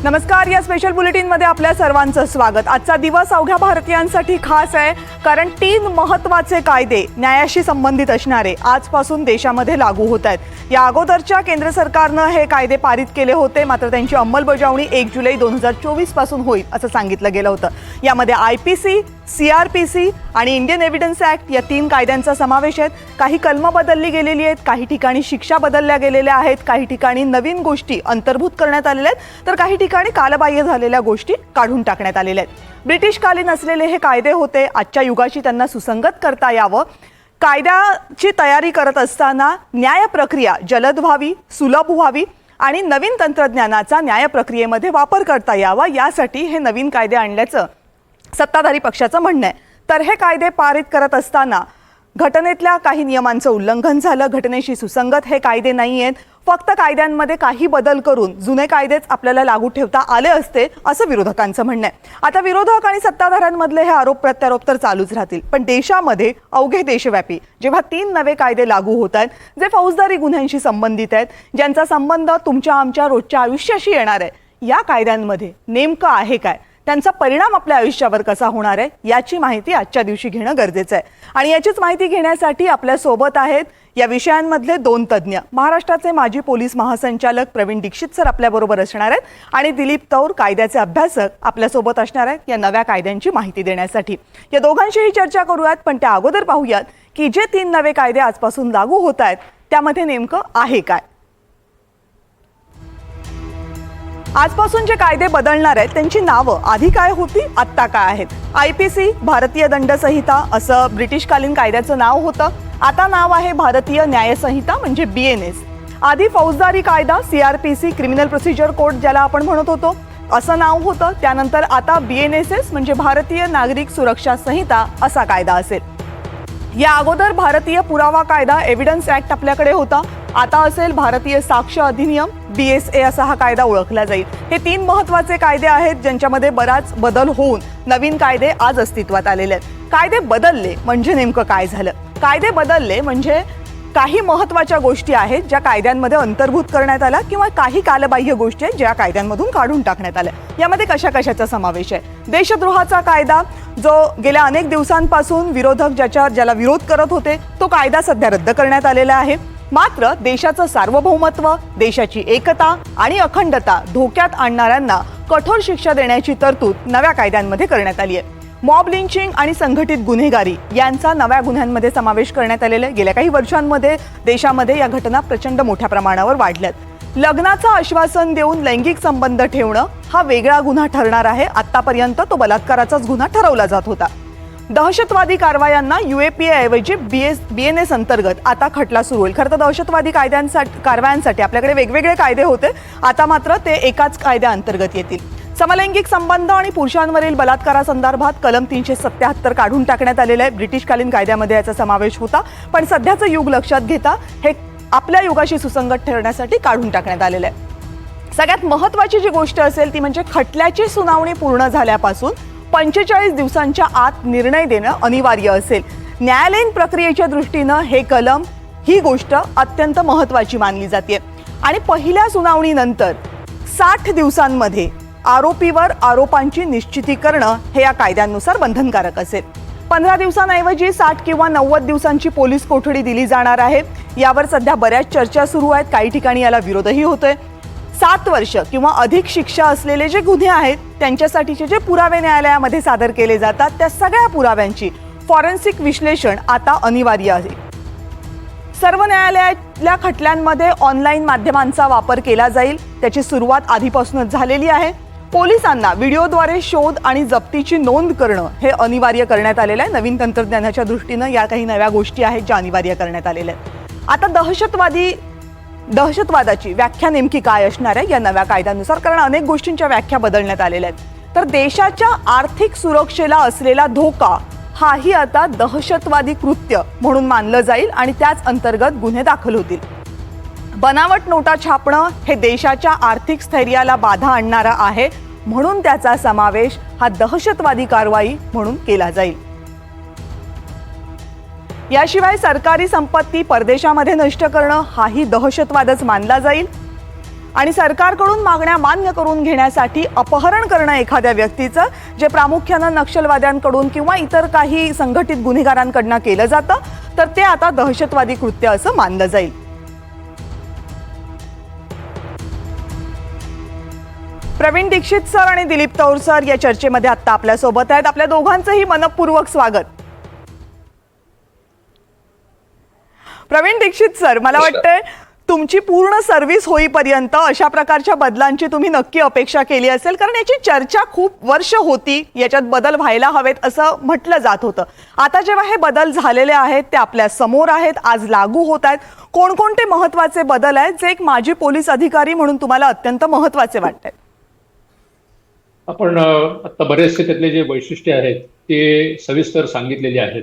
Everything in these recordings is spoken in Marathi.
नमस्कार, या स्पेशल बुलेटिनमध्ये आपल्या सर्वांचं स्वागत। आजचा दिवस अवघ्या भारतीयांसाठी खास आहे, कारण 3 महत्त्वाचे कायदे न्यायाशी संबंधित असणारे आजपासून देशामध्ये लागू होत आहेत। या अगोदरच्या केंद्र सरकारनं हे कायदे पारित केले होते, मात्र त्यांची अंमलबजावणी 1 जुलै 2024 पासून होईल असं सांगितलं गेलं होतं। यामध्ये IPC, CRPC आणि इंडियन एव्हिडन्स ऍक्ट या 3 कायद्यांचा समावेश आहे। काही कलम बदलली गेलेली आहेत, काही ठिकाणी शिक्षा बदलल्या गेलेल्या आहेत, काही ठिकाणी नवीन गोष्टी अंतर्भूत करण्यात आलेल्या आहेत, तर काही ठिकाणी कालबाह्य झालेल्या गोष्टी काढून टाकण्यात आलेल्या आहेत। ब्रिटिशकालीन असलेले हे कायदे होते, आजच्या युगाशी त्यांना सुसंगत करता यावं, कायद्याची तयारी करत असताना न्याय प्रक्रिया जलद व्हावी, सुलभ व्हावी आणि नवीन तंत्रज्ञानाचा न्याय प्रक्रियेमध्ये वापर करता यावा, यासाठी हे नवीन कायदे आणल्याचं सत्ताधारी पक्षाचं म्हणणं आहे। तर हे कायदे पारित करत असताना घटनेतल्या काही नियमांचं उल्लंघन झालं, घटनेशी सुसंगत हे कायदे नाही आहेत, फक्त कायद्यांमध्ये काही बदल करून जुने कायदेच आपल्याला लागू ठेवता आले असते असं विरोधकांचं म्हणणं आहे। आता विरोधक आणि सत्ताधाऱ्यांमधले हे आरोप प्रत्यारोप तर चालूच राहतील, पण देशामध्ये अवघे देशव्यापी जेव्हा 3 नवे कायदे लागू होत आहेत, जे फौजदारी गुन्ह्यांशी संबंधित आहेत, ज्यांचा संबंध तुमच्या आमच्या रोजच्या आयुष्याशी येणार आहे, या कायद्यांमध्ये नेमकं आहे काय, त्यांचा परिणाम आपल्या आयुष्यावर कसा होणार आहे, याची माहिती आजच्या दिवशी घेणं गरजेचं आहे। आणि याचीच माहिती घेण्यासाठी आपल्या सोबत आहेत या विषयांमधले 2 तज्ज्ञ। महाराष्ट्राचे माजी पोलीस महासंचालक प्रवीण दीक्षित सर आपल्याबरोबर असणार आहेत आणि दिलीप तौर कायद्याचे अभ्यासक आपल्यासोबत असणार आहेत या नव्या कायद्यांची माहिती देण्यासाठी। या दोघांशीही चर्चा करूयात, पण त्या अगोदर पाहूयात की जे 3 नवे कायदे आजपासून लागू होत आहेत त्यामध्ये नेमकं आहे काय। आजपासून जे कायदे बदलणार आहेत त्यांची नावं आधी काय होती, आत्ता काय आहेत। IPC भारतीय दंड संहिता असं ब्रिटिशकालीन कायद्याचं नाव होतं, आता नाव आहे भारतीय न्याय संहिता म्हणजे BNS। आधी फौजदारी कायदा CRPC क्रिमिनल प्रोसिजर कोड ज्याला आपण म्हणत होतो असं नाव होतं, त्यानंतर आता BNSS म्हणजे भारतीय नागरिक सुरक्षा संहिता असा कायदा असेल। या अगोदर भारतीय पुरावा कायदा एव्हिडन्स ऍक्ट आपल्याकडे होता, आता असेल भारतीय साक्ष अधिनियम BSA असा हा कायदा ओळखला जाईल। हे 3 महत्त्वाचे कायदे आहेत ज्यांच्यामध्ये बराच बदल होऊन नवीन कायदे आज अस्तित्वात आलेले आहेत। कायदे बदलले म्हणजे नेमकं काय झालं? कायदे बदलले म्हणजे काही महत्त्वाच्या गोष्टी आहेत ज्या कायद्यांमध्ये अंतर्भूत करण्यात आल्या किंवा काही कालबाह्य गोष्टी आहेत ज्या कायद्यांमधून काढून टाकण्यात आल्या। यामध्ये कशा-कशाचा समावेश आहे? देशद्रोहाचा कायदा जो गेल्या अनेक दिवसांपासून विरोधक ज्याला विरोध करत होते तो कायदा सध्या रद्द करण्यात आलेला आहे। मात्र देशाचं सार्वभौमत्व, देशाची एकता आणि अखंडता धोक्यात आणणाऱ्यांना कठोर शिक्षा देण्याची तरतूद नव्या कायद्यांमध्ये करण्यात आली आहे। मॉब लिंचिंग आणि संघटित गुन्हेगारी यांचा नव्या गुन्ह्यांमध्ये समावेश करण्यात आलेला आहे। गेल्या काही वर्षांमध्ये देशामध्ये या घटना प्रचंड मोठ्या प्रमाणावर वाढल्यात। लग्नाचं आश्वासन देऊन लैंगिक संबंध ठेवणं हा वेगळा गुन्हा ठरणार आहे, आतापर्यंत तो बलात्काराचाच गुन्हा ठरवला जात होता। दहशतवादी कारवायांना UAPA ऐवजी BNS अंतर्गत आता खटला सुरू होईल। खरं तर दहशतवादी कारवायांसाठी आपल्याकडे वेगवेगळे कायदे होते, आता मात्र ते एकाच कायद्याअंतर्गत येतील। समलैंगिक संबंध आणि पुरुषांवरील बलात्कारासंदर्भात कलम 377 काढून टाकण्यात आलेलं आहे। ब्रिटिशकालीन कायद्यामध्ये याचा समावेश होता, पण सध्याचं युग लक्षात घेता हे आपल्या युगाशी सुसंगत ठरण्यासाठी काढून टाकण्यात आलेलं आहे। सगळ्यात महत्त्वाची जी गोष्ट असेल ती म्हणजे खटल्याची सुनावणी पूर्ण झाल्यापासून 45 दिवसांच्या आत निर्णय देणं अनिवार्य असेल। न्यायालयीन प्रक्रियेच्या दृष्टीनं हे कलम ही गोष्ट अत्यंत महत्त्वाची मानली जाते आणि पहिल्या सुनावणीनंतर 60 दिवसांमध्ये आरोपीवर आरोपांची निश्चिती करणं हे या कायद्यानुसार बंधनकारक असेल। 15 दिवसांऐवजी 60 किंवा 90 दिवसांची पोलीस कोठडी दिली जाणार आहे। यावर सध्या बऱ्याच चर्चा सुरू आहेत, काही ठिकाणी याला विरोधही होतोय। 7 वर्ष किंवा अधिक शिक्षा असलेले जे गुन्हे आहेत त्यांच्यासाठीचे जे पुरावे न्यायालयामध्ये सादर केले जातात त्या सगळ्या पुराव्यांची फॉरेन्सिक विश्लेषण आता अनिवार्य आहे। सर्व न्यायालयातल्या खटल्यांमध्ये ऑनलाईन माध्यमांचा वापर केला जाईल, त्याची सुरुवात आधीपासूनच झालेली आहे। पोलिसांना व्हिडिओद्वारे शोध आणि जप्तीची नोंद करणं हे अनिवार्य करण्यात आलेलं आहे। नवीन तंत्रज्ञानाच्या दृष्टीनं या काही नव्या गोष्टी आहेत ज्या अनिवार्य करण्यात आलेल्या आहेत। आता दहशतवादाची व्याख्या नेमकी काय असणार आहे या नव्या कायद्यानुसार, कारण अनेक गोष्टींच्या व्याख्या बदलण्यात आलेल्या आहेत। तर देशाच्या आर्थिक सुरक्षेला असलेला धोका हाही आता दहशतवादी कृत्य म्हणून मानलं जाईल आणि त्याच अंतर्गत गुन्हे दाखल होतील। बनावट नोटा छापणं हे देशाच्या आर्थिक स्थैर्याला बाधा आणणारा आहे, म्हणून त्याचा समावेश हा दहशतवादी कारवाई म्हणून केला जाईल। याशिवाय सरकारी संपत्ती परदेशामध्ये नष्ट करणं हाही दहशतवादच मानला जाईल। आणि सरकारकडून मागण्या मान्य करून घेण्यासाठी अपहरण करणं एखाद्या व्यक्तीचं, जे प्रामुख्यानं नक्षलवाद्यांकडून किंवा इतर काही संघटित गुन्हेगारांकडनं केलं जातं, तर ते आता दहशतवादी कृत्य असं मानलं जाईल. प्रवीण दीक्षित सर आणि दिलीप तौर सर या चर्चेमध्ये आता आपल्या सोबत आहेत. आपल्या दोघांचंही मनपूर्वक स्वागत. प्रवीण दीक्षित सर, मला वाटतंय तुमची पूर्ण सर्व्हिस होईपर्यंत अशा प्रकारच्या बदलांची तुम्ही नक्की अपेक्षा केली असेल, कारण याची चर्चा खूप वर्ष होती, याच्यात बदल व्हायला हवेत असं म्हटलं जात होतं. आता जेव्हा हे बदल झालेले आहेत ते आपल्या समोर आहेत, आज लागू होत आहेत, कोणकोणते महत्वाचे बदल आहेत जे एक माजी पोलीस अधिकारी म्हणून तुम्हाला अत्यंत महत्वाचे वाटतात? आपण आता बरेचसे त्यातले जे वैशिष्ट्य आहेत ते सविस्तर सांगितलेले आहेत,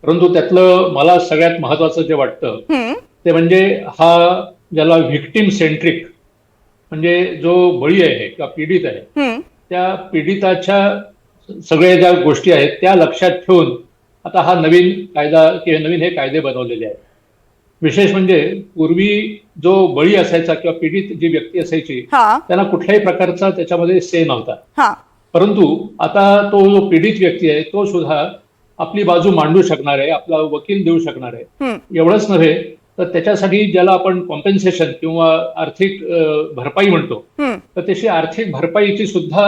परंतु त्यातलं मला सगळ्यात महत्वाचं जे वाटतं ते म्हणजे हा ज्याला व्हिक्टिम सेंट्रिक, म्हणजे जो बळी आहे किंवा पीडित आहे त्या पीडिताच्या सगळ्या ज्या गोष्टी आहेत त्या लक्षात ठेवून आता हा नवीन कायदा किंवा नवीन हे कायदे बनवलेले आहेत. विशेष म्हणजे पूर्वी जो बळी असायचा किंवा पीडित जी व्यक्ती असायची त्यांना कुठल्याही प्रकारचा त्याच्यामध्ये से नव्हता, परंतु आता तो जो पीडित व्यक्ती आहे तो सुद्धा आपली बाजू मांडू शकणार आहे, आपला वकील देऊ शकणार आहे. एवढंच नव्हे तर त्याच्यासाठी ज्याला आपण कॉम्पेन्सेशन किंवा आर्थिक भरपाई म्हणतो, तर तशी आर्थिक भरपाईची सुद्धा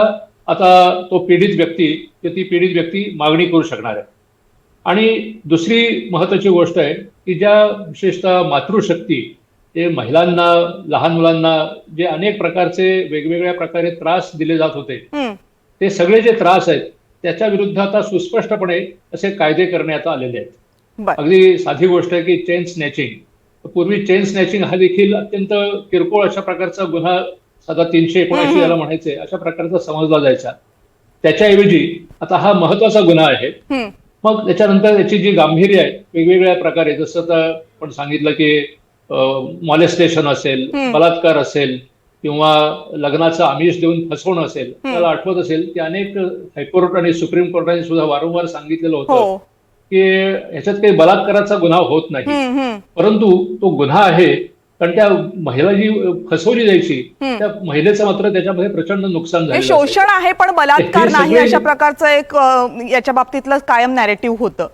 आता तो पीडित व्यक्ती किंवा ती पीडित व्यक्ती मागणी करू शकणार आहे. आणि दुसरी महत्वाची गोष्ट आहे की ज्या विशेषतः मातृशक्ती, ते महिलांना, लहान मुलांना जे अनेक प्रकारचे वेगवेगळ्या प्रकारे त्रास दिले जात होते, ते सगळे जे त्रास आहेत त्याच्या विरुद्ध आता सुस्पष्टपणे असे कायदे करण्यात आलेले आहेत. अगदी साधी गोष्ट आहे की चेन स्नॅचिंग. पूर्वी चेन स्नॅचिंग हा देखील अत्यंत किरकोळ अशा प्रकारचा गुन्हा, साधा 379 याला म्हणायचे, अशा प्रकारचा समजला जायचा. त्याच्याऐवजी आता हा महत्वाचा गुन्हा आहे. मग त्याच्यानंतर त्याची जी गांभीर्य आहे वेगवेगळ्या प्रकारे, जसं आता आपण सांगितलं की मॉलेस्टेशन असेल, बलात्कार असेल किंवा लग्नाचं आमिष देऊन फसवणं असेल, त्याला आठवत असेल की अनेक हायकोर्ट आणि सुप्रीम कोर्टाने सुद्धा वारंवार सांगितलेलं होतं की ह्याच्यात काही बलात्काराचा गुन्हा होत नाही, परंतु तो गुन्हा आहे. कारण त्या महिला जी फसवली जायची त्या महिलेचं मात्र त्याच्यामध्ये प्रचंड नुकसान झालं. शोषण आहे पण बलात्कार नाही, अशा प्रकारचं एक याच्या बाबतीतलं कायम नॅरेटिव्ह होतं.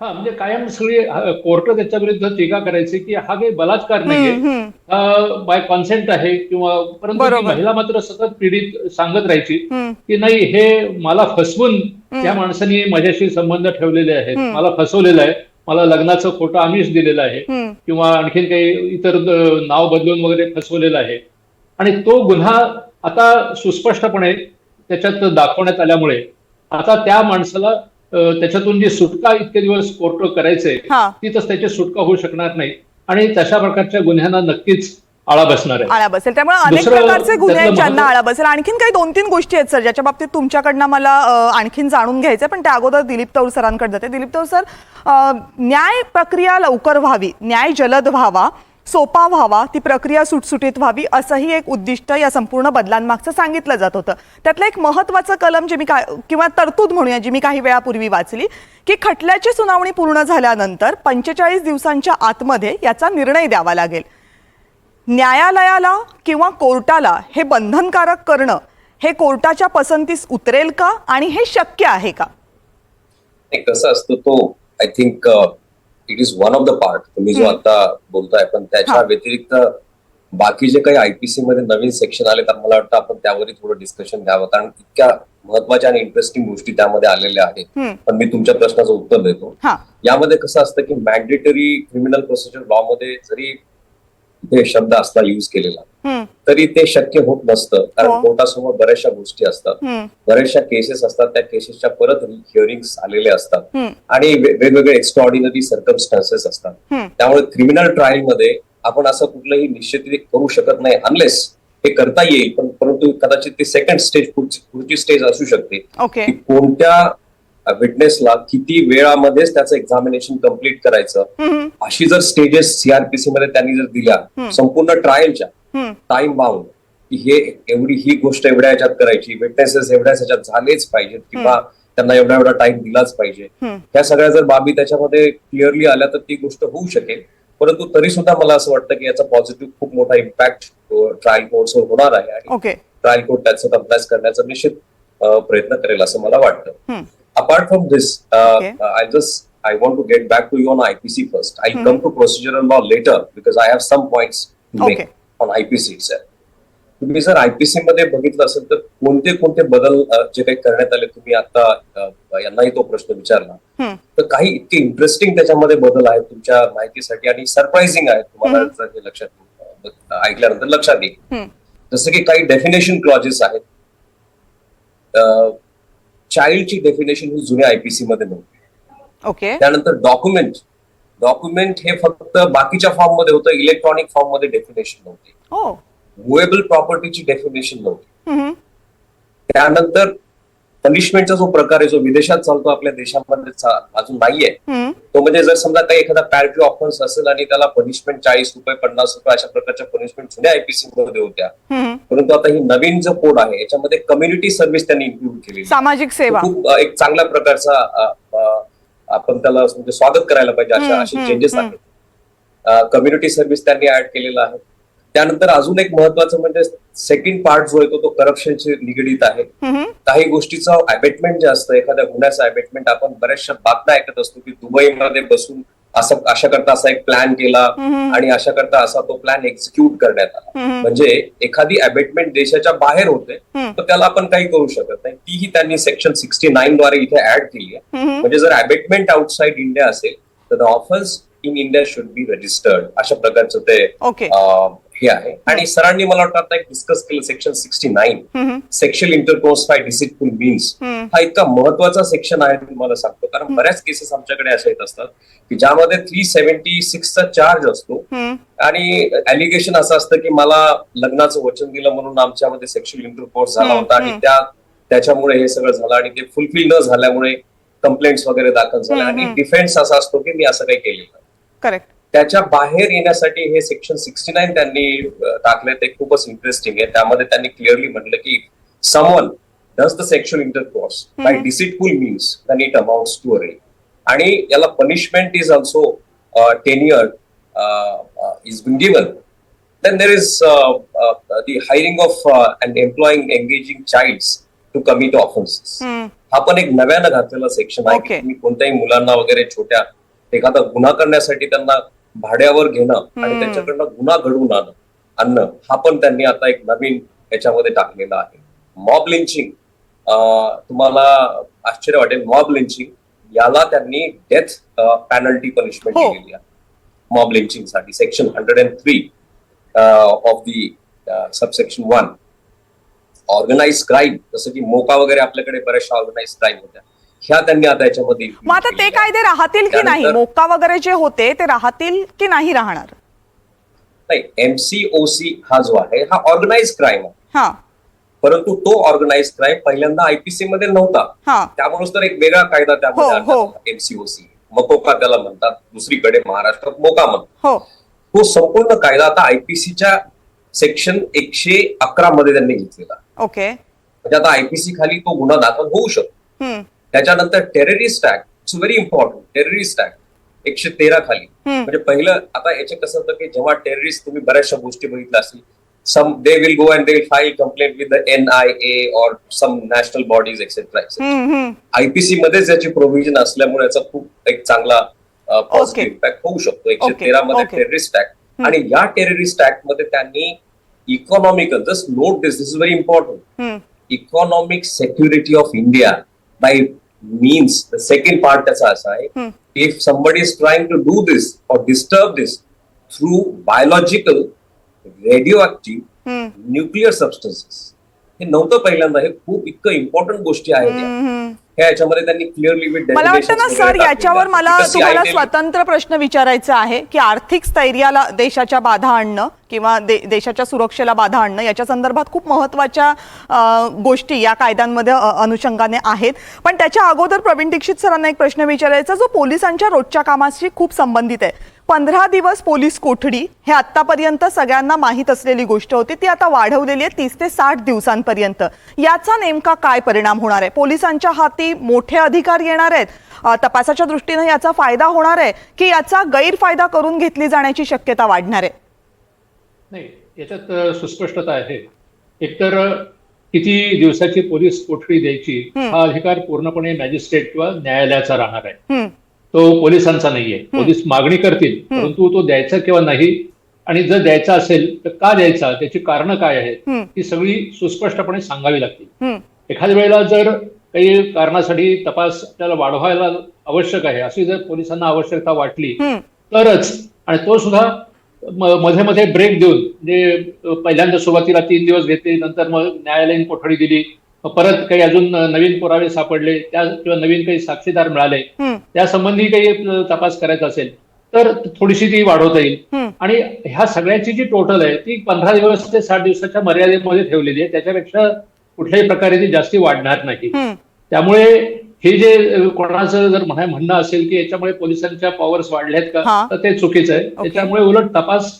हा, म्हणजे कायम सगळे कोर्ट त्याच्या विरुद्ध टीका करायची की हा काही बलात्कार नाहीये, बाय कॉन्सेंट आहे किंवा, परंतु ती महिला मात्र सतत पीडित सांगत राहायची की नाही, हे मला फसवून त्या माणसाने माझ्याशी संबंध ठेवलेले आहेत, मला फसवलेलं आहे, मला लग्नाचं खोटं आमिष दिलेलं आहे किंवा आणखीन काही इतर नाव बदलून वगैरे फसवलेलं आहे. आणि तो गुन्हा आता सुस्पष्टपणे त्याच्यात दाखवण्यात आल्यामुळे आता त्या माणसाला त्याच्यातून जी सुटका इतके दिवस कोर्ट करायचे तिथंच त्याची सुटका होऊ शकणार नाही आणि तशा प्रकारच्या गुन्ह्यांना नक्कीच आळा बसणार आहे, आळा बसेल. त्यामुळे अनेक प्रकारचे गुन्हे आहेत ज्यांना आळा बसेल. आणखीन काही 2-3 गोष्टी आहेत सर ज्याच्या बाबतीत तुमच्याकडनं मला आणखीन जाणून घ्यायचं, पण त्या अगोदर दिलीप तौर सरांकडे जाते. दिलीप तौर सर, न्याय प्रक्रिया लवकर व्हावी, न्याय जलद व्हावा, सोपा व्हावा, ती प्रक्रिया सुटसुटीत व्हावी, असंही एक उद्दिष्ट या संपूर्ण बदलांमागचं सांगितलं जात होतं. त्यातलं एक महत्वाचं कलम जे मी किंवा तरतूद म्हणूया जी मी काही वेळापूर्वी वाचली, की खटल्याची सुनावणी पूर्ण झाल्यानंतर 45 दिवसांच्या आतमध्ये याचा निर्णय द्यावा लागेल. न्यायालयाला किंवा कोर्टाला हे बंधनकारक करणं हे कोर्टाच्या पसंतीस उतरेल का आणि हे शक्य आहे का? कसं असतं, तो I think it is one of the part तुम्ही जो आता बोलताय, पण त्याच्या व्यतिरिक्त बाकी जे काही आयपीसी मध्ये नवीन सेक्शन आले तर मला वाटतं आपण त्यावरही थोडं डिस्कशन द्यावं, कारण इतक्या महत्वाच्या आणि इंटरेस्टिंग गोष्टी त्यामध्ये आलेल्या आहेत. पण मी तुमच्या प्रश्नाचं उत्तर देतो. यामध्ये कसं असतं की मॅन्डेटरी क्रिमिनल प्रोसिजर लॉ मध्ये जरी ते शब्द असला युज केलेला तरी ते शक्य होत नसतं, कारण कोर्टासमोर बऱ्याचशा गोष्टी असतात, बऱ्याचशा केसेस असतात, त्या केसेसच्या परत हिअरिंग्स आलेले असतात आणि वेगवेगळे एक्स्ट्राऑर्डिनरी सर्कमस्टान्सेस असतात. त्यामुळे क्रिमिनल ट्रायल मध्ये आपण असं कुठलंही निश्चित करू शकत नाही, अनलेस हे करता येईल, पण परंतु कदाचित ते सेकंड स्टेज, पुढची स्टेज असू शकते की कोणत्या विटनेसला किती वेळामध्येच त्याचं एक्झामिनेशन कम्प्लीट करायचं, अशी जर स्टेजेस सीआरपीसी मध्ये त्यांनी जर दिल्या संपूर्ण ट्रायलच्या टाइम बाउंड, की हे एवढी ही गोष्ट एवढ्या ह्याच्यात करायची, विटनेसेस एवढ्याच ह्याच्यात झालेच पाहिजेत किंवा त्यांना एवढा टाइम दिलाच पाहिजे, ह्या सगळ्या जर बाबी त्याच्यामध्ये क्लिअरली आल्या तर ती गोष्ट होऊ शकेल. परंतु तरी सुद्धा मला असं वाटतं की याचा पॉझिटिव्ह खूप मोठा इम्पॅक्ट ट्रायल कोर्ट्सवर होणार आहे आणि ओके. ट्रायल कोर्ट त्याचं कंप्लायन्स करण्याचा निश्चित प्रयत्न करेल असं मला वाटतं. Apart from this I want to get back to you on IPC first. I'll come to procedural law later because I have some points to make on IPC itself. तुम्ही जर आयपीसी मध्ये बघितलं असेल तर कोणते कोणते बदल जे काही करण्यात आले, तुम्ही आता यांनाही तो प्रश्न विचारला, तर काही इतके इंटरेस्टिंग त्याच्यामध्ये बदल आहेत तुमच्या माहितीसाठी आणि सरप्राइझिंग आहेत तुम्हाला जर हे लक्षात ऐकल्यानंतर लक्षात येईल. जसं की काही डेफिनेशन क्लॉजेस आहेत. चाइल्डची डेफिनेशन ही जुन्या आयपीसी मध्ये नव्हती. ओके. त्यानंतर डॉक्युमेंट हे फक्त बाकीच्या फॉर्म मध्ये होतं, इलेक्ट्रॉनिक फॉर्म मध्ये डेफिनेशन नव्हती. मुवेबल प्रॉपर्टीची डेफिनेशन नव्हती. त्यानंतर पनिशमेंटचा जो प्रकार आहे जो विदेशात चालतो आपल्या देशामध्ये अजून नाहीये, तो म्हणजे जर समजा काही एखादा पॅरिटी ऑफेन्स असेल आणि त्याला पनिशमेंट 40 रुपये 50 रुपये अशा प्रकारच्या पनिशमेंट जुन्या आयपीसी मध्ये होत्या, परंतु आता ही नवीन जो कोड आहे याच्यामध्ये कम्युनिटी सर्व्हिस त्यांनी इन्क्लूड केली, सामाजिक सेवा, खूप एक चांगल्या प्रकारचा आपण त्याला म्हणजे स्वागत करायला पाहिजे. असे चेंजेस आहेत. कम्युनिटी सर्व्हिस त्यांनी ऍड केलेला आहे. त्यानंतर अजून एक महत्वाचं म्हणजे सेकंड पार्ट जो आहे तो करप्शनशी निगडीत आहे. काही गोष्टीचं अबेटमेंट जे असतं, एखाद्या गुन्ह्याचं अबेटमेंट, आपण बऱ्याचशा बातम्या ऐकत असतो की दुबईमध्ये बसून अशा करता असा एक प्लॅन केला आणि अशा करता असा तो प्लॅन एक्झिक्यूट करण्यात आला. म्हणजे एखादी अबेटमेंट देशाच्या बाहेर होते तर त्याला आपण काही करू शकत नाही, तीही त्यांनी सेक्शन 69 द्वारे इथे ऍड केली आहे. म्हणजे जर अबेटमेंट आउटसाइड इंडिया असेल तर the offence in India should be registered, अशा प्रकारचं ते हे आहे. आणि सरांनी मला वाटतं आता एक डिस्कस केलं section 69 sexual intercourse by deceitful means. हा इतका महत्वाचा सेक्शन आहे तुम्हाला सांगतो, कारण बऱ्याच केसेस आमच्याकडे अशा येत असतात की ज्यामध्ये 376 चा चार्ज असतो आणि अलिगेशन असं असतं की मला लग्नाचं वचन दिलं म्हणून आमच्यामध्ये सेक्शुअल इंटरकोर्स झाला होता आणि त्याच्यामुळे हे सगळं झालं आणि ते फुलफिल न झाल्यामुळे कंप्लेंट्स वगैरे दाखल झाल्या आणि डिफेन्स असा असतो की मी असं काही केलेलं नाही. करेक्ट. त्याच्या बाहेर येण्यासाठी हे सेक्शन 69 त्यांनी टाकले, ते खूपच इंटरेस्टिंग आहे. त्यामध्ये त्यांनी क्लिअरली म्हटलं की someone does the sexual intercourse by deceitful means then it amounts to a rape. आणि याला punishment is also 10 years is been given. Then there is the hiring of and employing engaging childs to commit offenses. हा पण एक नव्यानं घातलेला सेक्शन आहे की तुम्ही कोणत्याही मुलांना वगैरे छोट्या एखादा गुन्हा करण्यासाठी त्यांना भाड्यावर घेणं आणि त्यांच्याकडनं गुन्हा घडवून आणणं, हा पण त्यांनी आता एक नवीन याच्यामध्ये टाकलेला आहे. मॉब लिंचिंग, तुम्हाला आश्चर्य वाटेल, मॉब लिंचिंग याला त्यांनी डेथ पेनल्टी पनिशमेंट दिलेली आहे मॉब लिंचिंग साठी. Section 103 of the subsection 1. Organised crime, जसं की मोका वगैरे आपल्याकडे बऱ्याचशा ऑर्गनाइज क्राईम होत्या, ह्या त्यांनी आता याच्यामध्ये. मग आता ते कायदे राहतील की नाही? मोका वगैरे जे होते ते राहतील की नाही राहणार? नाही, MCOC हा जो आहे हा ऑर्गनाइज क्राईम आहे, परंतु तो ऑर्गनाइज क्राईम पहिल्यांदा आयपीसी मध्ये नव्हता, त्यामुळेच तर एक वेगळा कायदा त्यामध्ये MCOC, मकोका त्याला म्हणतात, दुसरीकडे महाराष्ट्रात मोका म्हणतात. तो संपूर्ण कायदा आता आयपीसीच्या सेक्शन 111 मध्ये त्यांनी घेतलेला. ओके. म्हणजे आता आयपीसी खाली तो गुन्हा दाखल होऊ शकतो. त्याच्यानंतर terrorist act, it's very important. Terrorist act 113 खाली, म्हणजे पहिलं आता याचे कसं होतं की जेव्हा टेररिस्ट, तुम्ही बऱ्याचशा गोष्टी बघितल्या असतील, some they will go and they will file complaint with the NIA or some national bodies etc. IPC मध्येच याची प्रोव्हिजन असल्यामुळे याचा खूप एक चांगला पॉझिटिव्ह इम्पॅक्ट होऊ शकतो. 113 मध्ये टेररिस्ट ऍक्ट, आणि या टेररिस्ट ऍक्ट मध्ये त्यांनी economical, just note this is very important, economic security of India by means, the second part त्याचा असा आहे, if somebody is trying to do this or disturb this through biological, radio active, nuclear substances. हे नव्हतं पहिल्यांदा, हे खूप इतकं इम्पॉर्टंट गोष्टी आहेत याच्यामध्ये त्यांनी क्लिअरली. मला वाटतं ना सर, याच्यावर मला तुम्हाला स्वतंत्र प्रश्न विचारायचा आहे की आर्थिक स्थैर्याला देशाच्या बाधा आणणं किंवा देशाच्या सुरक्षेला बाधा आणणं याच्या संदर्भात खूप महत्त्वाच्या गोष्टी या कायद्यांमध्ये अनुषंगाने आहेत. पण त्याच्या अगोदर प्रवीण दीक्षित सरांना एक प्रश्न विचारायचा जो पोलिसांच्या रोजच्या कामाशी खूप संबंधित आहे. 15 दिवस पोलीस कोठडी हे आतापर्यंत सगळ्यांना माहीत असलेली गोष्ट होती, ती आता वाढवलेली आहे 30 ते 60 दिवसांपर्यंत. याचा नेमका काय परिणाम होणार आहे? पोलिसांच्या हाती मोठे अधिकार येणार आहेत, तपासाच्या दृष्टीने याचा फायदा होणार आहे की याचा गैरफायदा करून घेतली जाण्याची शक्यता वाढणार आहे? नाही, याच्यात सुस्पष्टता आहे. एकतर किती दिवसाची पोलीस कोठडी द्यायची हा अधिकार पूर्णपणे मॅजिस्ट्रेट किंवा न्यायालयाचा राहणार आहे, तो पोलिसांचा नाहीये. पोलीस मागणी करतील, परंतु तो द्यायचा किंवा नाही, आणि जर द्यायचा असेल तर का द्यायचा, त्याची कारणं काय आहेत ही सगळी सुस्पष्टपणे सांगावी लागतील. एखाद्या वेळेला जर काही कारणासाठी तपास त्याला वाढवायला आवश्यक आहे अशी जर पोलिसांना आवश्यकता वाटली तरच, आणि तो सुद्धा मध्ये मध्ये ब्रेक देऊन, म्हणजे पहिल्यांदा सुरुवातीला 3 दिवस घेतले, नंतर मग न्यायालयीन कोठडी दिली, परत काही अजून नवीन पुरावे सापडले त्या किंवा नवीन काही साक्षीदार मिळाले त्या संबंधी काही तपास करायचा असेल तर थोडीशी ती वाढवता येईल. आणि ह्या सगळ्याची जी टोटल आहे ती 15 दिवस ते 60 दिवसाच्या मर्यादेमध्ये ठेवलेली आहे. त्याच्यापेक्षा कुठल्याही प्रकारे ती जास्ती वाढणार नाही. त्यामुळे हे जे कोणाचं जर म्हणणं असेल की याच्यामुळे पोलिसांच्या पॉवर्स वाढल्यात का, तर ते चुकीचं आहे. त्याच्यामुळे उलट तपास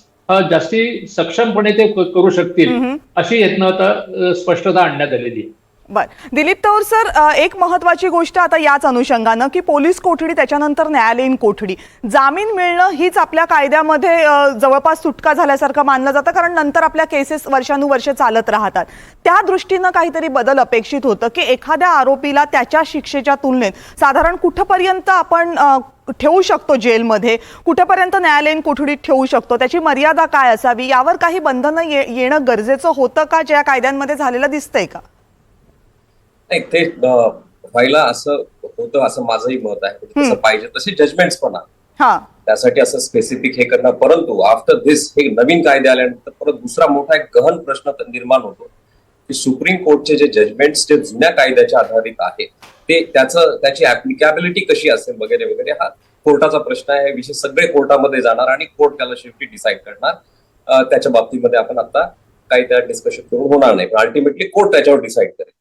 जास्ती सक्षमपणे ते करू शकतील अशी यातनं आता स्पष्टता आणण्यात आलेली आहे. बर, दिलीप तौर सर, एक महत्वाची गोष्ट आता याच अनुषंगानं की पोलीस कोठडी त्याच्यानंतर न्यायालयीन कोठडी, जामीन मिळणं हीच आपल्या कायद्यामध्ये जवळपास सुटका झाल्यासारखं मानलं जातं, कारण नंतर आपल्या केसेस वर्षानुवर्षे चालत राहतात. त्या दृष्टीनं काहीतरी बदल अपेक्षित होतं की एखाद्या आरोपीला त्याच्या शिक्षेच्या तुलनेत साधारण कुठपर्यंत आपण ठेवू शकतो जेलमध्ये, कुठपर्यंत न्यायालयीन कोठडीत ठेवू शकतो, त्याची मर्यादा काय असावी, यावर काही बंधनं येणं गरजेचं होतं का, ज्या कायद्यांमध्ये झालेलं दिसतंय का? नाही, ते व्हायला असं होतं असं माझंही मत आहे. तसं पाहिजे तसे जजमेंट्स पण आहे, त्यासाठी असं स्पेसिफिक हे करणं. परंतु आफ्टर दिस हे नवीन कायदे आल्यानंतर परत दुसरा मोठा एक गहन प्रश्न निर्माण होतो की सुप्रीम कोर्टचे जे जजमेंट्स जे जुन्या कायद्याच्या आधारित आहेत ते त्याची ऍप्लिकॅबिलिटी कशी असेल वगैरे वगैरे, हा कोर्टाचा प्रश्न आहे. विषय सगळे कोर्टामध्ये जाणार आणि कोर्ट त्याला शेवटी डिसाईड करणार. त्याच्या बाबतीमध्ये आपण आता काही त्या डिस्कशन करून होणार नाही, पण अल्टिमेटली कोर्ट त्याच्यावर डिसाईड करेल.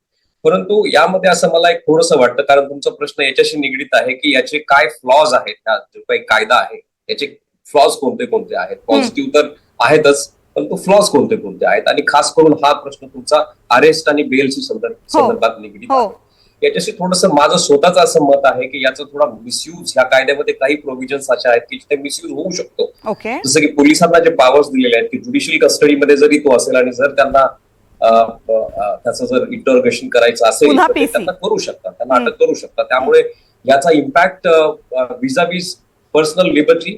परंतु यामध्ये असं मला एक थोडंसं वाटतं, कारण तुमचा प्रश्न याच्याशी निगडीत आहे की याचे काय फ्लॉज आहेत, हा जो काही कायदा आहे याचे फ्लॉज कोणते कोणते आहेत. पॉझिटिव्ह तर आहेतच, परंतु फ्लॉज कोणते कोणते आहेत, आणि खास करून हा प्रश्न तुमचा अरेस्ट आणि बेलशी संदर्भात निगडीत आहे. याच्याशी थोडंसं माझं स्वतःच असं मत आहे की याचा थोडा मिसयूज ह्या कायद्यामध्ये काही प्रोव्हिजन्स अशा आहेत की जिथे मिसयूज होऊ शकतो. जसं की पोलिसांना जे पॉवर्स दिलेले आहेत की ज्युडिशियल कस्टडीमध्ये जरी तो असेल आणि जर त्यांना त्याचं जर इंटरोगेशन करायचं असेल तर ते त्यांना करू शकतात, त्यांना अटक करू शकतात. त्यामुळे याचा impact vis-a-vis personal liberty,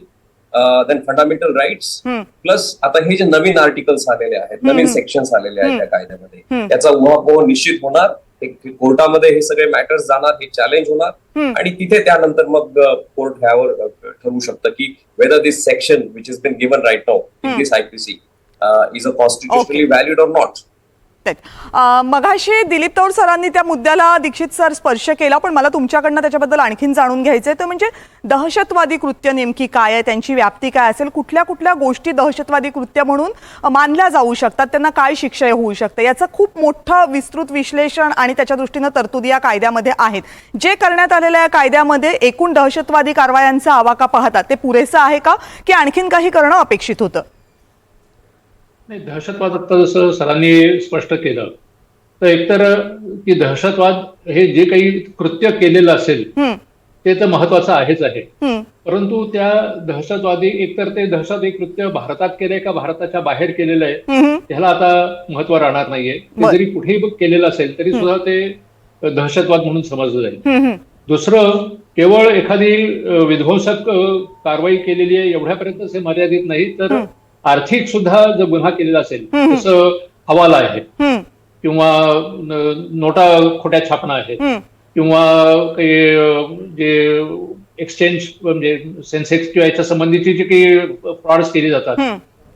then fundamental rights, plus आता हे जे नवीन आर्टिकल्स आलेले आहेत, नवीन सेक्शन्स आलेले आहेत त्या कायद्यामध्ये, याचा उहापोह निश्चित होणार. कोर्टामध्ये हे सगळे मॅटर्स जाणार, हे चॅलेंज होणार, आणि तिथे त्यानंतर मग कोर्ट ह्यावर ठरवू शकतं की whether this section which is been given right now in this IPC is a constitutionally valid or not. मगाशी दिलीप तौर सरांनी त्या मुद्द्याला दीक्षित सर स्पर्श केला, पण मला तुमच्याकडनं त्याच्याबद्दल आणखीन जाणून घ्यायचंय. तर म्हणजे दहशतवादी कृत्य नेमकी काय आहे, त्यांची व्याप्ती काय असेल, कुठल्या कुठल्या गोष्टी दहशतवादी कृत्य म्हणून मानल्या जाऊ शकतात, त्यांना काय शिक्षा होऊ शकते, याचं खूप मोठं विस्तृत विश्लेषण आणि त्याच्या दृष्टीनं तरतुदी या कायद्यामध्ये आहेत. जे करण्यात आलेल्या या कायद्यामध्ये एकूण दहशतवादी कारवायांचा आवाका पाहतात ते पुरेसं आहे का, की आणखीन काही करणं अपेक्षित होतं? नाही, दहशतवाद आता जसं सरांनी स्पष्ट केलं तर एकतर की दहशतवाद हे जे काही कृत्य केलेलं असेल ते तर महत्वाचं आहेच आहे, परंतु त्या दहशतवादी एकतर ते दहशतवादी कृत्य भारतात केलंय का भारताच्या बाहेर केलेलं आहे त्याला आता महत्व राहणार नाहीये. ते जरी कुठेही केलेलं असेल तरी सुद्धा ते दहशतवाद म्हणून समजलं जाईल. दुसरं, केवळ एखादी विध्वंसक कारवाई केलेली आहे एवढ्यापर्यंतच हे मर्यादित नाही, तर आर्थिक सुद्धा जर गुन्हा केलेला असेल, जसं हवाला आहे किंवा नोटा खोट्या छापणं आहे किंवा काही जे एक्सचेंज म्हणजे सेन्सेक्स किंवा याच्या संबंधीची जी काही फ्रॉड्स केली जातात,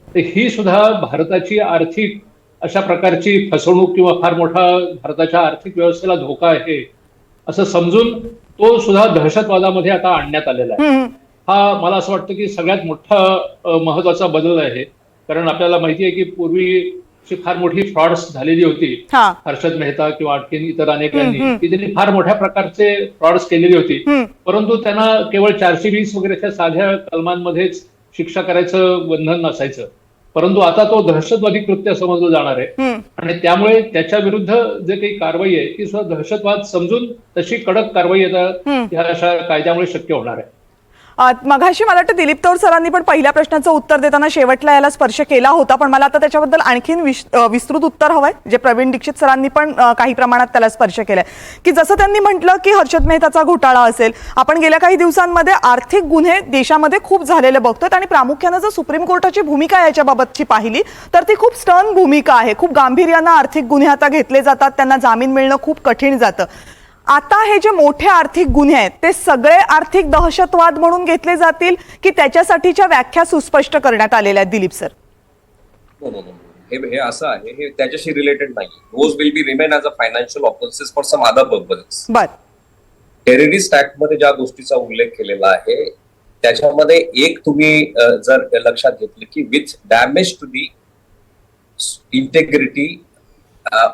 तर ही सुद्धा भारताची आर्थिक अशा प्रकारची फसवणूक किंवा फार मोठा भारताच्या आर्थिक व्यवस्थेला धोका आहे असं समजून तो सुद्धा दहशतवादामध्ये आता आणण्यात आलेला आहे. हा मला असं वाटतं की सगळ्यात मोठा महत्वाचा बदल आहे, कारण आपल्याला माहिती आहे की पूर्वी फार मोठी फ्रॉड्स झालेली होती. हा हर्षद मेहता किंवा आणखी इतर अनेकांनी की त्यांनी फार मोठ्या प्रकारचे फ्रॉड्स केलेली होती. परंतु त्यांना केवळ 420 वगैरेच्या साध्या कलमांमध्येच शिक्षा करायचं बंधन नसायचं. परंतु आता तो दहशतवादी कृत्य समजलं जाणार आहे आणि त्यामुळे त्याच्या विरुद्ध जे काही कारवाई आहे ती सुद्धा दहशतवाद समजून तशी कडक कारवाई आता ह्या अशा कायद्यामुळे शक्य होणार आहे. मगाशी मला वाटतं दिलीप तौर सरांनी पण पहिल्या प्रश्नाचं उत्तर देताना शेवटला याला स्पर्श केला होता, पण मला आता त्याच्याबद्दल आणखीन विस्तृत उत्तर हवंय, जे प्रवीण दीक्षित सरांनी पण काही प्रमाणात त्याला स्पर्श केलाय. की जसं त्यांनी म्हटलं की हर्षद मेहताचा घोटाळा असेल, आपण गेल्या काही दिवसांमध्ये आर्थिक गुन्हे देशामध्ये खूप झालेले बघतोय आणि प्रामुख्यानं जर सुप्रीम कोर्टाची भूमिका याच्याबाबतची पाहिली तर ती खूप स्टर्न भूमिका आहे. खूप गांभीर्यानं आर्थिक गुन्हे आता घेतले जातात, त्यांना जामीन मिळणं खूप कठीण जातं. आता हे जे मोठे आर्थिक गुन्हे आहेत ते सगळे आर्थिक दहशतवाद म्हणून घेतले जातील की त्याच्यासाठीच्या व्याख्या सुस्पष्ट करण्यात आलेल्या आहेत दिलीप सर? हे असं आहे, हे त्याच्याशी रिलेटेड नाही. Those will be remain as a financial offences for some other purposes. But, terrorist act मध्ये ज्या गोष्टीचा उल्लेख केलेला आहे त्याच्यामध्ये एक तुम्ही जर लक्षात घेतलं की with damage to the integrity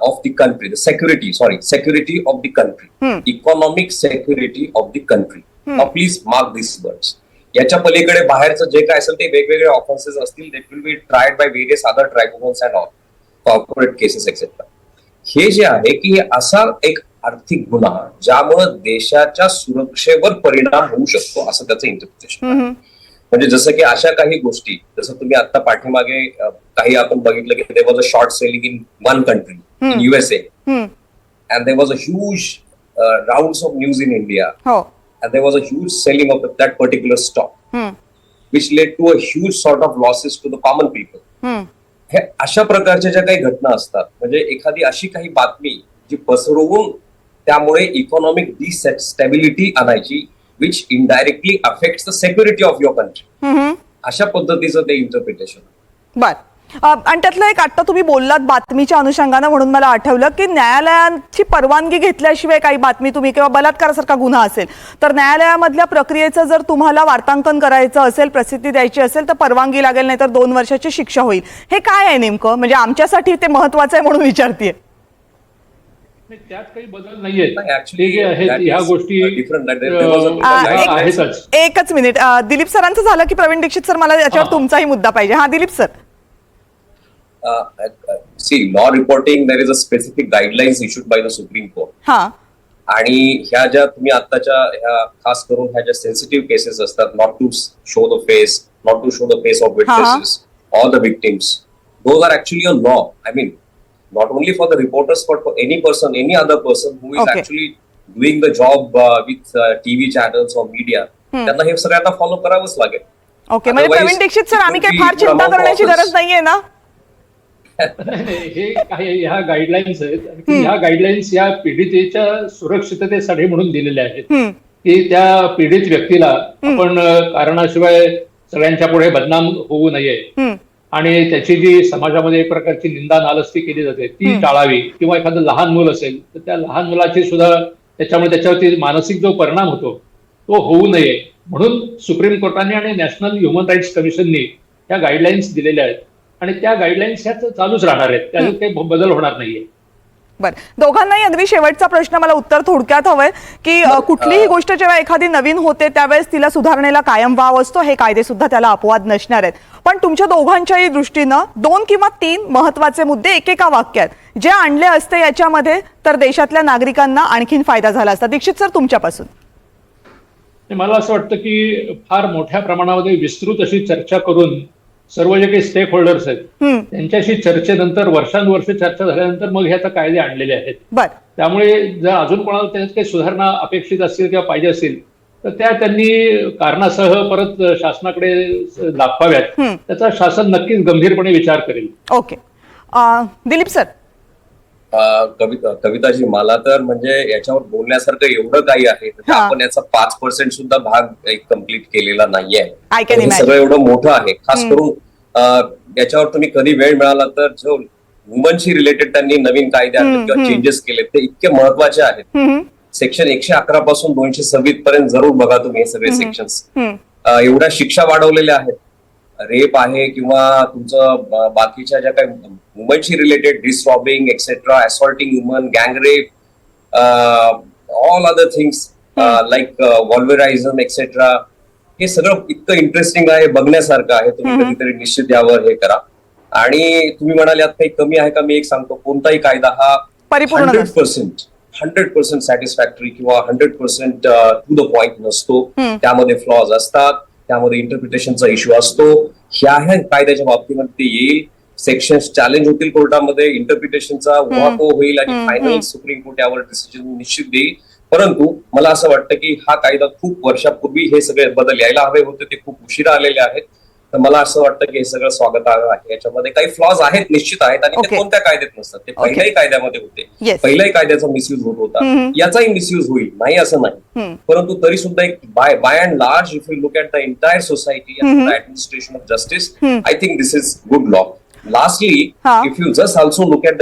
of the country, the security of the country, economic security of the country. Now please mark these words. याच्या पलीकडे बाहेरचं जे काय असेल ते वेगवेगळे ऑफेन्सेस असतील, they will be tried by various other tribunals and all, corporate cases etc. हे जे आहे की असा एक आर्थिक गुन्हा ज्यामुळे देशाच्या सुरक्षेवर परिणाम होऊ शकतो असं त्याचं इंटरप्रिटेशन. म्हणजे जसं की अशा काही गोष्टी, जसं तुम्ही आता पाठीमागे काही आपण बघितलं की there was a short selling in one country in USA and there was a huge rounds of news in India and there was a huge selling of that particular stock which led to a huge sort of losses to the common people. हे अशा प्रकारच्या ज्या काही घटना असतात, म्हणजे एखादी अशी काही बातमी जी पसरवून त्यामुळे इकॉनॉमिक डिस्टॅबिलिटी आणायची which indirectly affects the security of your country. अशा पद्धतीचं ते इंटरप्रिटेशन. बर, आणि त्यातलं एक आता तुम्ही बोललात बातमीच्या अनुषंगानं म्हणून मला आठवलं की न्यायालयाची परवानगी घेतल्याशिवाय काही बातमी तुम्ही किंवा बलात्कारासारखा गुन्हा असेल तर न्यायालयामधल्या प्रक्रियेचं जर तुम्हाला वार्तांकन करायचं असेल, प्रसिद्धी द्यायची असेल तर परवानगी लागेल, नाही तर 2 वर्षाची शिक्षा होईल. हे काय आहे नेमकं? म्हणजे आमच्यासाठी ते महत्वाचं आहे म्हणून विचारतेय. त्यात काही बदल नाहीये. ह्या गोष्टी एकच मिनिट, दिलीप सरांचं झालं की प्रवीण दीक्षित सर, मला याच्यावर तुमचाही मुद्दा पाहिजे. हा Dilip sir. See law reporting there is a specific guidelines issued by the Supreme Court. आणि ह्या ज्या तुम्ही आताच्या ह्या खास करून ह्या ज्या सेन्सिटिव्ह केसेस असतात, not to show the face, not to show the face of witnesses or the victims, those are actually a law. I mean not only for the reporters but for any person, any other person who is actually doing the job with TV channels or media, त्यांना हे सगळ्यांना फॉलो करावंच लागेल. ओके, म्हणजे प्रवीण दीक्षित सर, आम्ही काही फार चिंता करण्याची गरज नाहीये ना? हे काही ह्या गाईडलाईन्स आहेत, ह्या गाईडलाईन्स या पीडितेच्या सुरक्षिततेसाठी म्हणून दिलेल्या आहेत की त्या पीडित व्यक्तीला आपण कारणाशिवाय सगळ्यांच्या पुढे बदनाम होऊ नये आणि त्याची जी समाजामध्ये एक प्रकारची निंदा नालस्ती केली जाते ती टाळावी, किंवा एखादं लहान मूल असेल तर त्या लहान मुलाची सुद्धा त्याच्यावरती मानसिक जो परिणाम होतो तो होऊ नये म्हणून सुप्रीम कोर्टाने आणि नॅशनल ह्युमन राईट्स कमिशननी या गाईडलाईन्स दिलेल्या आहेत आणि त्या गाईडलाईन्स ह्या चालूच राहणार आहेत, त्याच्यात काही बदल होणार नाहीये. बरं, दोघांनाही अगदी शेवटचा प्रश्न, मला उत्तर थोडक्यात हवंय की कुठलीही गोष्ट जेव्हा एखादी नवीन होते त्यावेळेस तिला सुधारणेला कायम वाव असतो. हे कायदे सुद्धा त्याला अपवाद नसणार आहेत. पण तुमच्या दोघांच्याही दृष्टीनं 2 किंवा 3 महत्वाचे मुद्दे एकेका वाक्यात जे आणले असते याच्यामध्ये तर देशातल्या नागरिकांना आणखीन फायदा झाला असता. दीक्षित सर, तुमच्यापासून. मला असं वाटतं की फार मोठ्या प्रमाणामध्ये विस्तृत अशी चर्चा करून सर्व जे काही स्टेक होल्डर्स आहेत त्यांच्याशी चर्चेनंतर वर्षानुवर्ष चर्चा झाल्यानंतर मग ह्याचा कायदे आणलेले आहेत. त्यामुळे जर अजून कोणाला त्याच्यात काही सुधारणा अपेक्षित असतील किंवा पाहिजे असेल तर त्या त्यांनी कारणासह परत शासनाकडे दाखवाव्यात. त्याचा शासन नक्कीच गंभीरपणे विचार करेल. Okay, Dilip sir. कविताजी, मला तर म्हणजे याच्यावर बोलण्यासारखं एवढं काही आहे आपण याचा 5% सुद्धा भाग कम्प्लीट केलेला नाहीये. हे सगळं एवढं मोठं आहे. खास करून याच्यावर तुम्ही कधी वेळ मिळाला तर जो वुमनशी रिलेटेड त्यांनी नवीन कायदे आणले किंवा चेंजेस केले ते इतके महत्वाचे आहेत. सेक्शन 111 पासून 226 पर्यंत जरूर बघा तुम्ही हे सगळे सेक्शन्स. एवढ्या शिक्षा वाढवलेल्या आहेत रेप आहे किंवा तुमचं बाकीच्या ज्या काही वुमनशी related disrobing etcetera, assaulting woman, गँग rape, all other things like voyeurism etcetera, हे सगळं इतकं इंटरेस्टिंग आहे, बघण्यासारखं आहे. तुम्ही कधीतरी निश्चित यावर हे करा. आणि तुम्ही म्हणाले यात काही कमी आहे का? मी एक सांगतो, कोणताही कायदा हा परिपूर्ण 100% सॅटिस्फॅक्टरी किंवा 100% टू द पॉइंट नसतो. त्यामध्ये फ्लॉज असतात, त्यामध्ये इंटरप्रिटेशनचा इश्यू असतो. ह्या कायद्याच्या बाबतीमध्ये ते येईल, सेक्शन्स चॅलेंज होतील कोर्टामध्ये, इंटरप्रिटेशनचा उहापोह होईल आणि फायनल सुप्रीम कोर्ट यावर डिसिजन निश्चित देईल. परंतु मला असं वाटतं की हा कायदा खूप वर्षापूर्वी हे सगळे बदल यायला हवे होते, ते खूप उशिरा आलेले आहेत. तर मला असं वाटतं की हे सगळं स्वागतार्ह आहे. याच्यामध्ये काही फ्लॉज आहेत, निश्चित आहेत, आणि ते कोणत्या कायद्यात नसतात, ते पहिल्याही कायद्यामध्ये होते. पहिल्याही कायद्याचा मिसयूज होत होता, याचाही मिसयूज होईल, नाही असं नाही. परंतु तरी सुद्धा एक by and large, if you look at the entire society and administration of justice, I think this is good law. Lastly, if you just also look at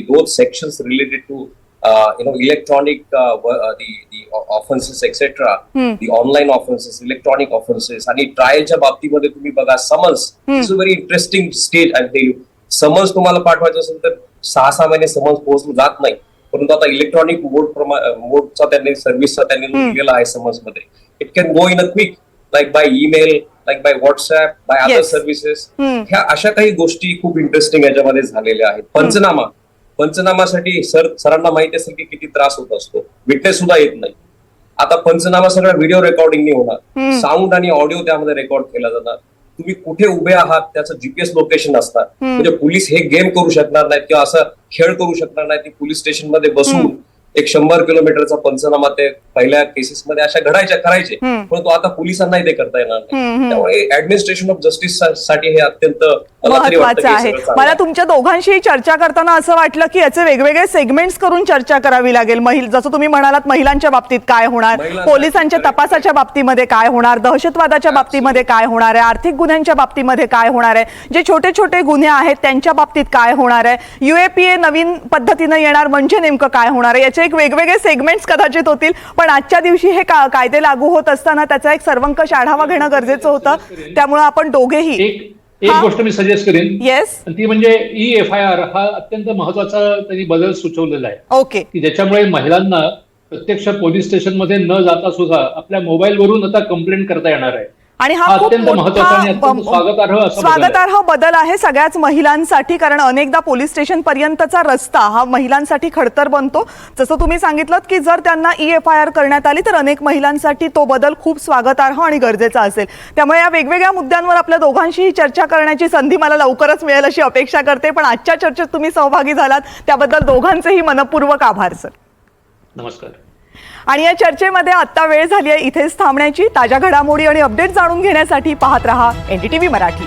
those sections related to electronic the offenses etc, the online offenses, electronic offenses, आणि ट्रायलच्या बाबतीमध्ये तुम्ही बघा, summons is a very interesting stage. I tell you, summons तुम्हाला पाठवायचं असेल तर 6 महिने समन्स पोहोचलं जात नाही. परंतु आता इलेक्ट्रॉनिक मोडचा त्यांनी सर्व्हिसचा त्यांनी दिलेला आहे समन्स मध्ये. It can go in a quick, like by email, like by WhatsApp, by other services. ह्या अशा काही गोष्टी खूप इंटरेस्टिंग याच्यामध्ये झालेल्या आहेत. पंचनामासाठी सरांना माहिती असेल की किती त्रास होत असतो, विटनेस सुद्धा येत नाही. आता पंचनामा सगळा व्हिडिओ रेकॉर्डिंगने होणार, साऊंड आणि ऑडिओ त्यामध्ये रेकॉर्ड केला जाणार. तुम्ही कुठे उभे आहात त्याचं जीपीएस लोकेशन असतात. म्हणजे पोलीस हे गेम करू शकणार नाहीत किंवा असं खेळ करू शकणार नाही की पोलीस स्टेशन मध्ये बसून एक 100 किलोमीटरचा पंचनामा ते पहिल्या केसेसमध्ये अशा करायचे. परंतु आता पोलिसांनाही ते करता येणार नाही. त्यामुळे ऍडमिनिस्ट्रेशन ऑफ जस्टिस साठी हे अत्यंत महत्वाचं आहे. मला तुमच्या दोघांशी चर्चा करताना असं वाटलं की याचे वेगवेगळे सेगमेंट्स करून चर्चा करावी लागेल. जसं तुम्ही म्हणालात, महिलांच्या बाबतीत काय होणार, पोलिसांच्या तपासाच्या बाबतीमध्ये काय होणार, दहशतवादाच्या बाबतीमध्ये काय होणार आहे, आर्थिक गुन्ह्यांच्या बाबतीमध्ये काय होणार आहे, जे छोटे छोटे गुन्हे आहेत त्यांच्या बाबतीत काय होणार आहे, UAPA नवीन पद्धतीनं येणार म्हणजे नेमकं काय होणार आहे, याचे एक वेगवेगळे सेगमेंट्स कदाचित होतील. पण आजच्या दिवशी हे कायदे लागू होत असताना त्याचा एक सर्वंकष आढावा घेणं गरजेचं होतं. त्यामुळे आपण दोघेही एक गोष्ट मी सजेस्ट करेन, येस, ती म्हणजे EFIR हा अत्यंत महत्वाचा त्यांनी बदल सुचवलेला आहे. ओके, की ज्याच्यामुळे महिलांना प्रत्यक्ष पोलीस स्टेशन मध्ये न जाता सुद्धा आपल्या मोबाईलवरून आता कंप्लेंट करता येणार आहे. आणि हा खूप स्वागतार्ह बदल आहे सगळ्याच महिलांसाठी. कारण अनेकदा पोलीस स्टेशन पर्यंतचा रस्ता हा महिलांसाठी खडतर बनतो. जसं तुम्ही सांगितलं की जर त्यांना EFIR करण्यात आली तर अनेक महिलांसाठी तो बदल खूप स्वागतार्ह आणि गरजेचा असेल. त्यामुळे या वेगवेगळ्या मुद्द्यांवर आपल्या दोघांशीही चर्चा करण्याची संधी मला लवकरच मिळेल अशी अपेक्षा करते. पण आजच्या चर्चेत तुम्ही सहभागी झालात त्याबद्दल दोघांचेही मनपूर्वक आभार सर. नमस्कार. आणि या चर्चेमध्ये आत्ता वेळ झाली आहे इथेच थांबण्याची. ताज्या घडामोडी आणि अपडेट जाणून घेण्यासाठी पाहत रहा NDTV मराठी.